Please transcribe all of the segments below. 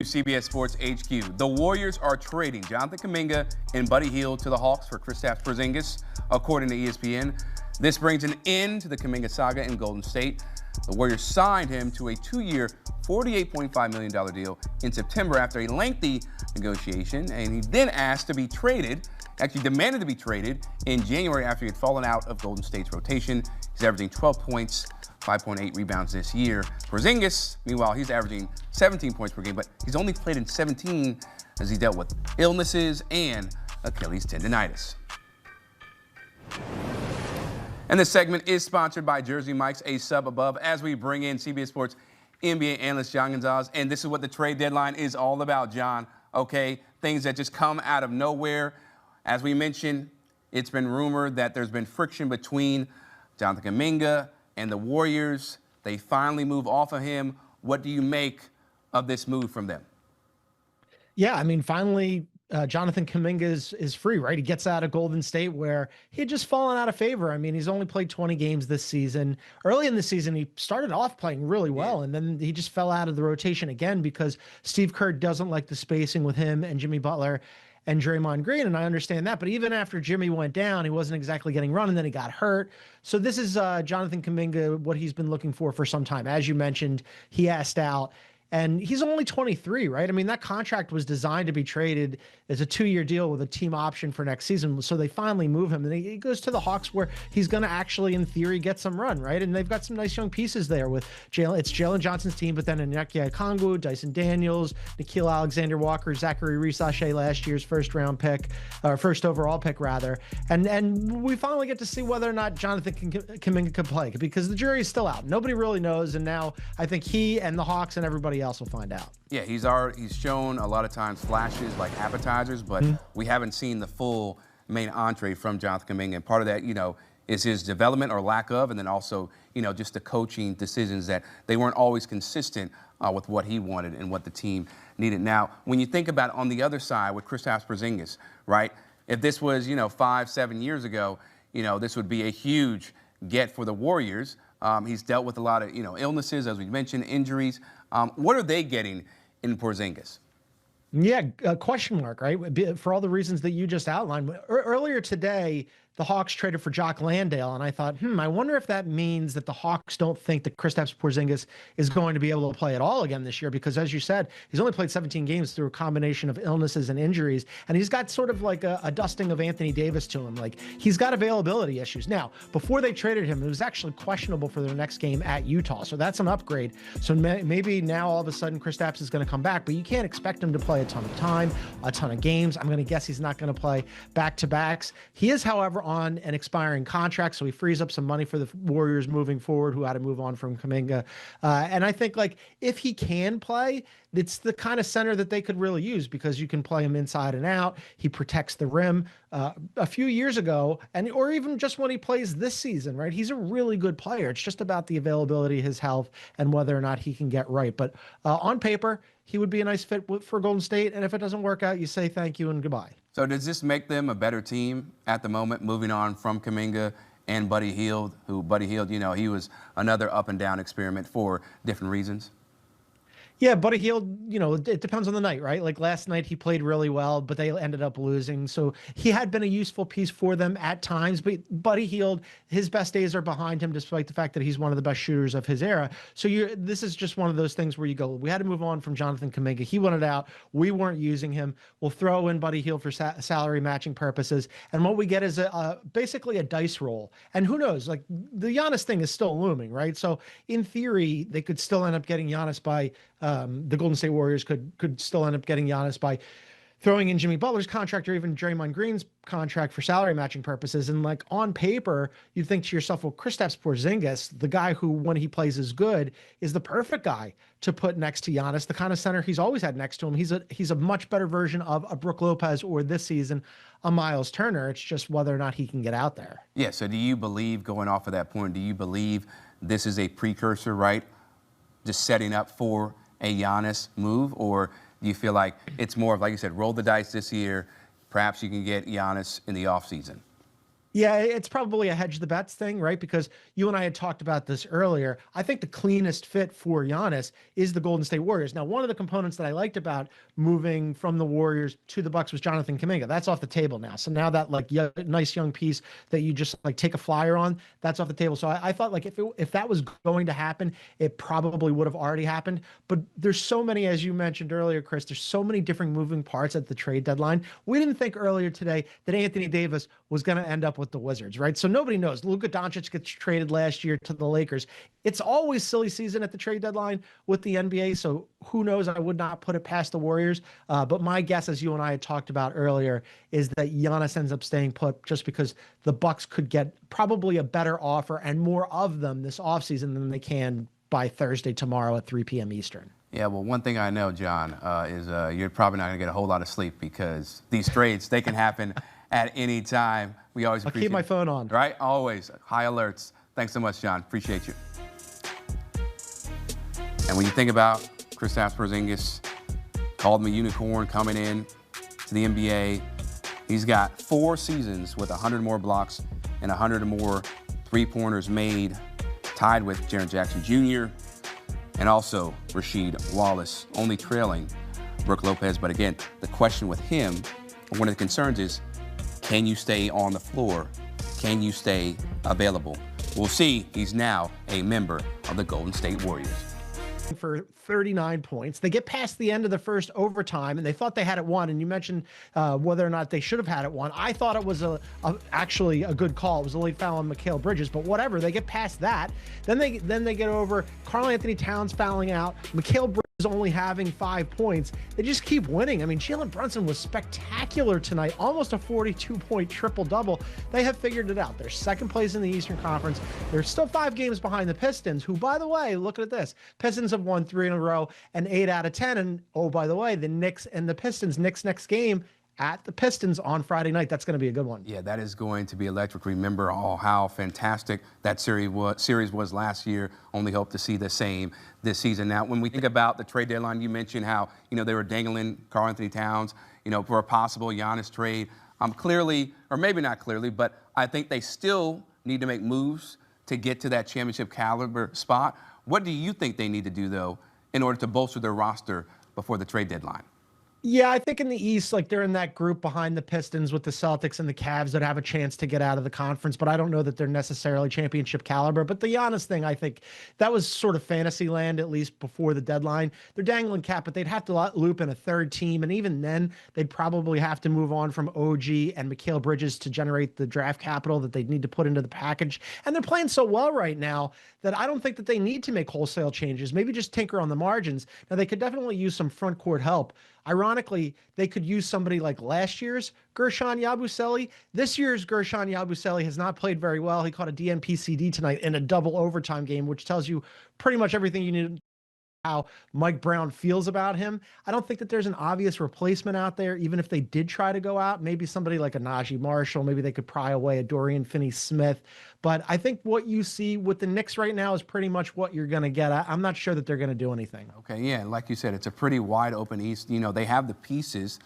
CBS Sports HQ. The Warriors are trading Jonathan Kuminga and Buddy Hield to the Hawks for Kristaps Porzingis, according to ESPN. This brings an end to the Kuminga saga in Golden State. The Warriors signed him to a 2-year, $48.5 million deal in September after a lengthy negotiation, and he then asked to be traded, actually demanded to be traded, in January after he had fallen out of Golden State's rotation. He's averaging 12 points, 5.8 rebounds this year. Porzingis, meanwhile, he's averaging 17 points per game, but he's only played in 17 as he dealt with illnesses and Achilles tendonitis. And this segment is sponsored by Jersey Mike's, a sub above, as we bring in CBS Sports NBA analyst John Gonzalez. And this is what the trade deadline is all about, John. Okay, things that just come out of nowhere. As we mentioned, it's been rumored that there's been friction between Jonathan Kuminga and the Warriors. They finally move off of him. What do you make of this move from them? Yeah, I mean, finally, Jonathan Kuminga is free, right? He gets out of Golden State where he had just fallen out of favor. I mean, he's only played 20 games this season. Early in the season, he started off playing really well, and then he just fell out of the rotation again because Steve Kerr doesn't like the spacing with him and Jimmy Butler and Draymond Green, and I understand that. But even after Jimmy went down, he wasn't exactly getting run, and then he got hurt. So this is Jonathan Kuminga, what he's been looking for some time. As you mentioned, he asked out. And he's only 23, right? I mean, that contract was designed to be traded as a 2-year deal with a team option for next season. So they finally move him. And he goes to the Hawks where he's going to actually, in theory, get some run, right? And they've got some nice young pieces there with Jalen. It's Jalen Johnson's team, but then Onyeka Okongwu, Dyson Daniels, Nickeil Alexander-Walker, Zachary Risache, last year's first overall pick, rather. And we finally get to see whether or not Jonathan Kuminga can play, because the jury is still out. Nobody really knows. And now I think he and the Hawks and everybody else will find out. Yeah, he's shown a lot of times flashes like appetizers, but we haven't seen the full main entree from Jonathan Kuminga. And part of that, is his development or lack of, and then also, just the coaching decisions that they weren't always consistent with what he wanted and what the team needed. Now, when you think about on the other side with Kristaps Porzingis, right? If this was, 5-7 years ago, this would be a huge get for the Warriors. He's dealt with a lot of, illnesses, as we mentioned, injuries. What are they getting in Porzingis? Yeah, a question mark, right? For all the reasons that you just outlined. Earlier today, the Hawks traded for Jock Landale, and I thought, I wonder if that means that the Hawks don't think that Kristaps Porzingis is going to be able to play at all again this year, because as you said, he's only played 17 games through a combination of illnesses and injuries, and he's got sort of like a dusting of Anthony Davis to him. Like, he's got availability issues. Now, before they traded him, it was actually questionable for their next game at Utah, so that's an upgrade. So maybe now all of a sudden Kristaps is going to come back, but you can't expect him to play a ton of time, a ton of games. I'm going to guess he's not going to play back-to-backs. He is, however, on an expiring contract, so he frees up some money for the Warriors moving forward, who had to move on from Kuminga. And I think, like, if he can play, it's the kind of center that they could really use, because you can play him inside and out. He protects the rim. A few years ago, or even just when he plays this season, right? He's a really good player. It's just about the availability, his health, and whether or not he can get right. But on paper, he would be a nice fit for Golden State. And if it doesn't work out, you say thank you and goodbye. So does this make them a better team at the moment, moving on from Kuminga and Buddy Hield, he was another up and down experiment for different reasons? Yeah, Buddy Hield, it depends on the night, right? Like last night he played really well, but they ended up losing. So he had been a useful piece for them at times, but Buddy Hield, his best days are behind him, despite the fact that he's one of the best shooters of his era. So this is just one of those things where you go, we had to move on from Jonathan Kuminga. He wanted out. We weren't using him. We'll throw in Buddy Hield for salary matching purposes. And what we get is basically a dice roll. And who knows, like the Giannis thing is still looming, right? So in theory, they could still end up getting Giannis by the Golden State Warriors could still end up getting Giannis by throwing in Jimmy Butler's contract or even Draymond Green's contract for salary matching purposes. And like on paper, you think to yourself, well, Kristaps Porzingis, the guy who, when he plays is good, is the perfect guy to put next to Giannis, the kind of center he's always had next to him. He's a much better version of a Brook Lopez, or this season, a Miles Turner. It's just whether or not he can get out there. Yeah, so do you believe, going off of that point, do you believe this is a precursor, right? Just setting up for a Giannis move, or do you feel like it's more of, like you said, roll the dice this year, perhaps you can get Giannis in the offseason? Yeah, it's probably a hedge the bets thing, right? Because you and I had talked about this earlier. I think the cleanest fit for Giannis is the Golden State Warriors. Now, one of the components that I liked about moving from the Warriors to the Bucks was Jonathan Kuminga. That's off the table now. So now that like nice young piece that you just like take a flyer on, that's off the table. So I thought like if that was going to happen, it probably would have already happened. But there's so many, as you mentioned earlier, Chris. There's so many different moving parts at the trade deadline. We didn't think earlier today that Anthony Davis was going to end up with the Wizards, right? So nobody knows. Luka Doncic gets traded last year to the Lakers. It's always silly season at the trade deadline with the NBA. So who knows? I would not put it past the Warriors. But my guess, as you and I had talked about earlier, is that Giannis ends up staying put just because the Bucks could get probably a better offer and more of them this offseason than they can by Thursday tomorrow at 3 p.m. Eastern. Yeah, well, one thing I know, John, is you're probably not going to get a whole lot of sleep because these trades, they can happen at any time. We always I'll keep my phone on. Right? Always. High alerts. Thanks so much, John. Appreciate you. And when you think about Kristaps Porzingis, called him a unicorn coming in to the NBA, he's got 4 seasons with 100 more blocks and 100 more three-pointers made, tied with Jaren Jackson Jr., and also Rasheed Wallace, only trailing Brook Lopez. But again, the question with him, one of the concerns is, can you stay on the floor? Can you stay available? We'll see. He's now a member of the Golden State Warriors. For 39 points. They get past the end of the first overtime, and they thought they had it won. And you mentioned whether or not they should have had it won. I thought it was actually a good call. It was a late foul on Mikal Bridges, but whatever. They get past that. Then they get over Karl Anthony Towns fouling out. Mikal Bridges only having 5 points. They just keep winning. I mean, Jalen Brunson was spectacular tonight, almost a 42-point triple-double. They have figured it out. They're second place in the Eastern Conference. They're still 5 games behind the Pistons, who, by the way, look at this. Pistons have won 3 in a row and 8 out of 10. And, oh, by the way, the Knicks and the Pistons, Knicks next game at the Pistons on Friday night. That's going to be a good one. Yeah, that is going to be electric. Remember how fantastic that series was last year. Only hope to see the same this season. Now, when we think about the trade deadline, you mentioned how, they were dangling Karl Anthony Towns, for a possible Giannis trade. Clearly, or maybe not clearly, but I think they still need to make moves to get to that championship caliber spot. What do you think they need to do, though, in order to bolster their roster before the trade deadline? Yeah, I think in the East, like they're in that group behind the Pistons with the Celtics and the Cavs that have a chance to get out of the conference, but I don't know that they're necessarily championship caliber. But the Giannis thing, I think that was sort of fantasy land, at least before the deadline. They're dangling cap, but they'd have to loop in a third team. And even then, they'd probably have to move on from OG and Mikal Bridges to generate the draft capital that they'd need to put into the package. And they're playing so well right now that I don't think that they need to make wholesale changes, maybe just tinker on the margins. Now, they could definitely use some front court help. Ironically, they could use somebody like last year's Guerschon Yabusele. This year's Guerschon Yabusele has not played very well. He caught a DNP-CD tonight in a double overtime game, which tells you pretty much everything you need how Mike Brown feels about him. I don't think that there's an obvious replacement out there, even if they did try to go out. Maybe somebody like a Najee Marshall, maybe they could pry away a Dorian Finney-Smith. But I think what you see with the Knicks right now is pretty much what you're going to get. I'm not sure that they're going to do anything. Okay, yeah, like you said, it's a pretty wide open East. They have the pieces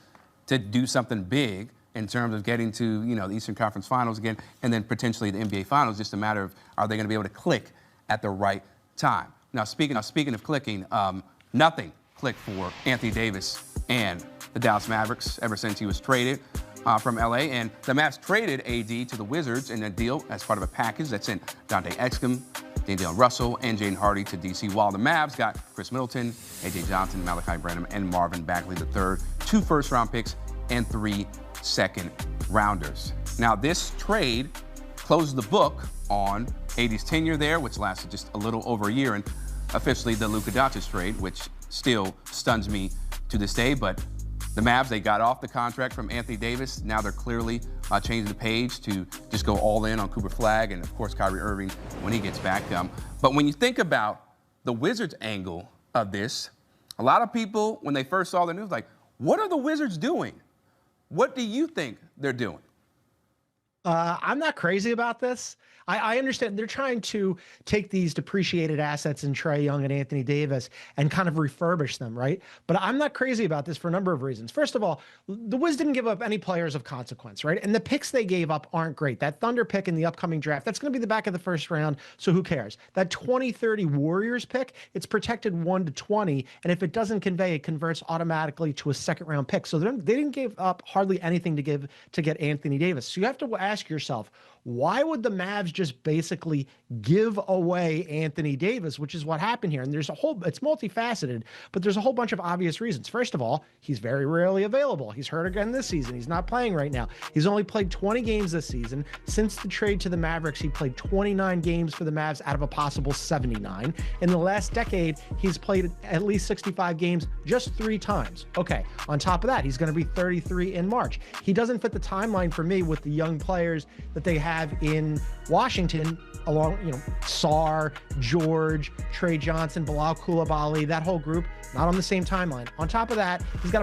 to do something big in terms of getting to, the Eastern Conference Finals again, and then potentially the NBA Finals. Just a matter of, are they going to be able to click at the right time? Now, speaking of clicking, nothing clicked for Anthony Davis and the Dallas Mavericks ever since he was traded from LA. And the Mavs traded AD to the Wizards in a deal as part of a package that sent Dante Exum, D'Angelo Russell, and Jaden Hardy to DC, while the Mavs got Chris Middleton, AJ Johnson, Malachi Branham, and Marvin Bagley III, 2 first-round picks and 3 second-rounders. Now, this trade closes the book on AD's tenure there, which lasted just a little over a year, and officially the Luka Doncic trade, which still stuns me to this day. But the Mavs, they got off the contract from Anthony Davis. Now they're clearly changing the page to just go all in on Cooper Flagg and, of course, Kyrie Irving when he gets back. But when you think about the Wizards angle of this, a lot of people, when they first saw the news, like, what are the Wizards doing? What do you think they're doing? I'm not crazy about this. I understand they're trying to take these depreciated assets in Trae Young and Anthony Davis and kind of refurbish them, right? But I'm not crazy about this for a number of reasons. First of all, the Wiz didn't give up any players of consequence, right? And the picks they gave up aren't great. That Thunder pick in the upcoming draft, that's going to be the back of the first round, so who cares? That 2030 Warriors pick, it's protected 1 to 20, and if it doesn't convey, it converts automatically to a second round pick. So they didn't give up hardly anything to get Anthony Davis. So you have to ask yourself, why would the Mavs just basically give away Anthony Davis, which is what happened here? And it's multifaceted, but there's a whole bunch of obvious reasons. First of all, he's very rarely available. He's hurt again this season. He's not playing right now. He's only played 20 games this season. Since the trade to the Mavericks, he played 29 games for the Mavs out of a possible 79. In the last decade, he's played at least 65 games just 3 times. Okay, on top of that, he's going to be 33 in March. He doesn't fit the timeline for me with the young players that they have in Washington, along, Sarr, George, Trey Johnson, Bilal Coulibaly, that whole group, not on the same timeline. On top of that, he's got